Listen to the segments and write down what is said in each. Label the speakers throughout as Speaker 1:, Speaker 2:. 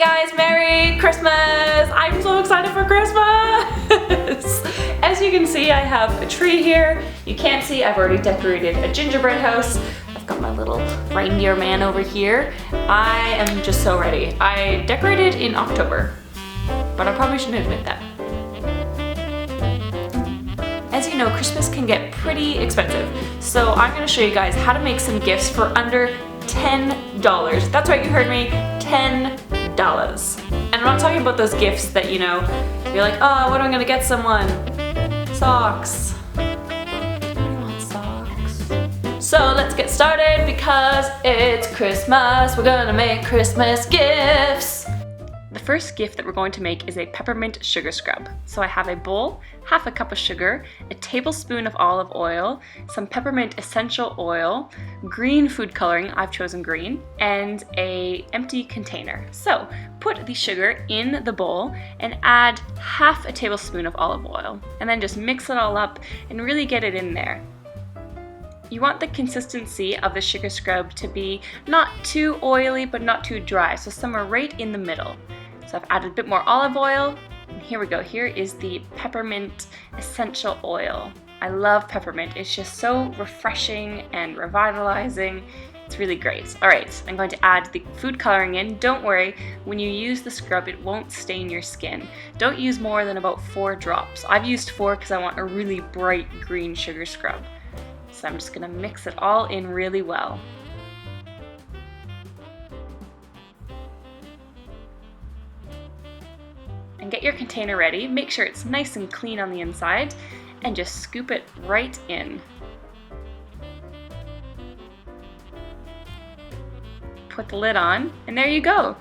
Speaker 1: guys, Merry Christmas! I'm so excited for Christmas! As you can see, I have a tree here. You can't see, I've already decorated a gingerbread house. I've got my little reindeer man over here. I am just so ready. I decorated in October, but I probably shouldn't admit that. As you know, Christmas can get pretty expensive, so I'm going to show you guys how to make some gifts for under $10. That's right, you heard me, $10. And I'm not talking about those gifts that, you know, you're like, oh, what am I going to get someone? Socks. I want socks. So let's get started because it's Christmas. We're going to make Christmas gifts. The first gift that we're going to make is a peppermint sugar scrub. So I have a bowl, half a cup of sugar, a tablespoon of olive oil, some peppermint essential oil, green food coloring, I've chosen green, and an empty container. So put the sugar in the bowl and add half a tablespoon of olive oil, and then just mix it all up and really get it in there. You want the consistency of the sugar scrub to be not too oily but not too dry, so somewhere right in the middle. So I've added a bit more olive oil, and here we go. Here is the peppermint essential oil. I love peppermint. It's just so refreshing and revitalizing. It's really great. All right, I'm going to add the food coloring in. Don't worry, when you use the scrub, it won't stain your skin. Don't use more than about 4 drops. I've used 4 because I want a really bright green sugar scrub. So I'm just gonna mix it all in really well. And get your container ready. Make sure it's nice and clean on the inside and just scoop it right in. Put the lid on and there you go.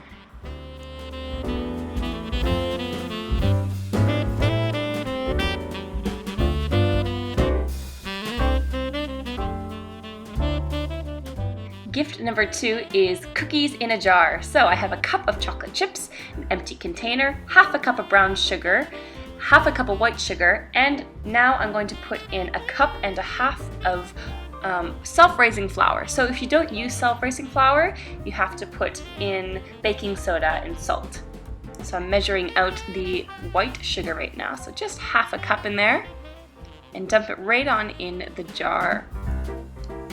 Speaker 1: Gift number 2 is cookies in a jar. So I have a cup of chocolate chips, an empty container, half a cup of brown sugar, half a cup of white sugar, and now I'm going to put in a cup and a half of self-raising flour. So if you don't use self-raising flour, you have to put in baking soda and salt. So I'm measuring out the white sugar right now. So just half a cup in there and dump it right on in the jar.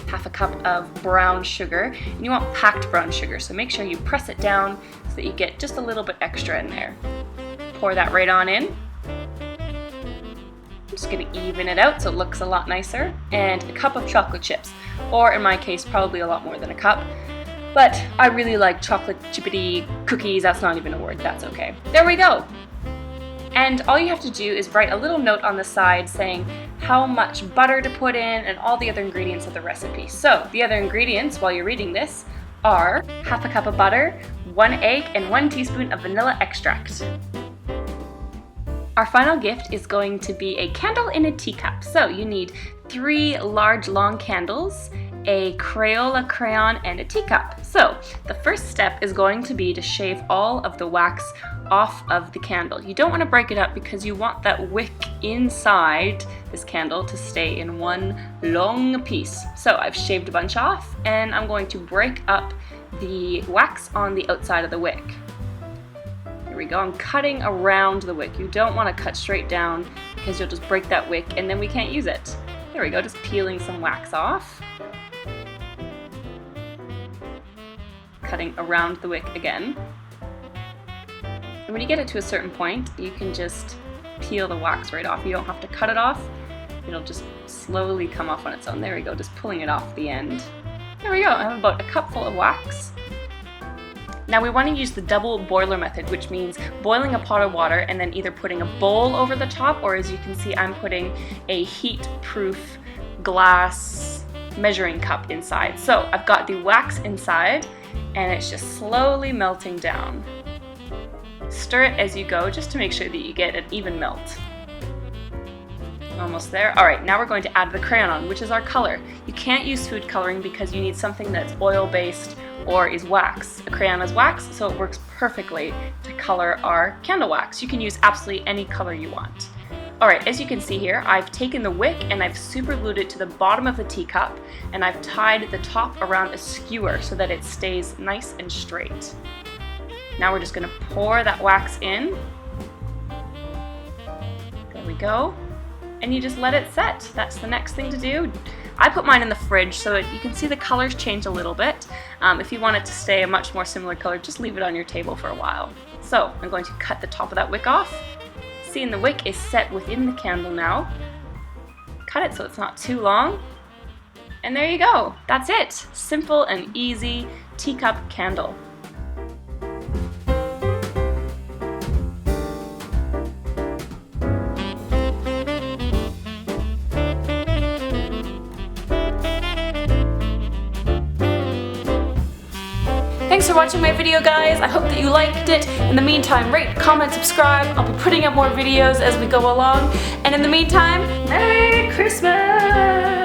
Speaker 1: Half a cup of brown sugar, and you want packed brown sugar, so make sure you press it down so that you get just a little bit extra in there. Pour that right on in. I'm just going to even it out so it looks a lot nicer, and a cup of chocolate chips, or in my case probably a lot more than a cup, but I really like chocolate chippity cookies. That's not even a word, that's okay. There we go. And all you have to do is write a little note on the side saying how much butter to put in and all the other ingredients of the recipe. So the other ingredients, while you're reading this, are half a cup of butter, 1 egg, and 1 teaspoon of vanilla extract. Our final gift is going to be a candle in a teacup. So you need 3 large long candles, a Crayola crayon, and a teacup. So the first step is going to be to shave all of the wax off of the candle. You don't want to break it up because you want that wick inside this candle to stay in one long piece. So I've shaved a bunch off and I'm going to break up the wax on the outside of the wick. Here we go, I'm cutting around the wick. You don't want to cut straight down because you'll just break that wick and then we can't use it. There we go, just peeling some wax off. Cutting around the wick again. And when you get it to a certain point, you can just peel the wax right off. You don't have to cut it off. It'll just slowly come off on its own. There we go, just pulling it off the end. There we go, I have about a cup full of wax. Now we want to use the double boiler method, which means boiling a pot of water and then either putting a bowl over the top, or as you can see, I'm putting a heat-proof glass measuring cup inside. So I've got the wax inside and it's just slowly melting down. Stir it as you go just to make sure that you get an even melt. Almost there. Alright, now we're going to add the crayon on, which is our color. You can't use food coloring because you need something that's oil-based or is wax. The crayon is wax, so it works perfectly to color our candle wax. You can use absolutely any color you want. Alright, as you can see here, I've taken the wick and I've super glued it to the bottom of the teacup, and I've tied the top around a skewer so that it stays nice and straight. Now we're just gonna pour that wax in. There we go. And you just let it set. That's the next thing to do. I put mine in the fridge so that you can see the colors change a little bit. If you want it to stay a much more similar color, just leave it on your table for a while. So I'm going to cut the top of that wick off. Seeing the wick is set within the candle now. Cut it so it's not too long. And there you go. That's it. Simple and easy teacup candle. Thanks for watching my video, guys. I hope that you liked it. In the meantime, rate, comment, subscribe. I'll be putting up more videos as we go along. And in the meantime, Merry Christmas!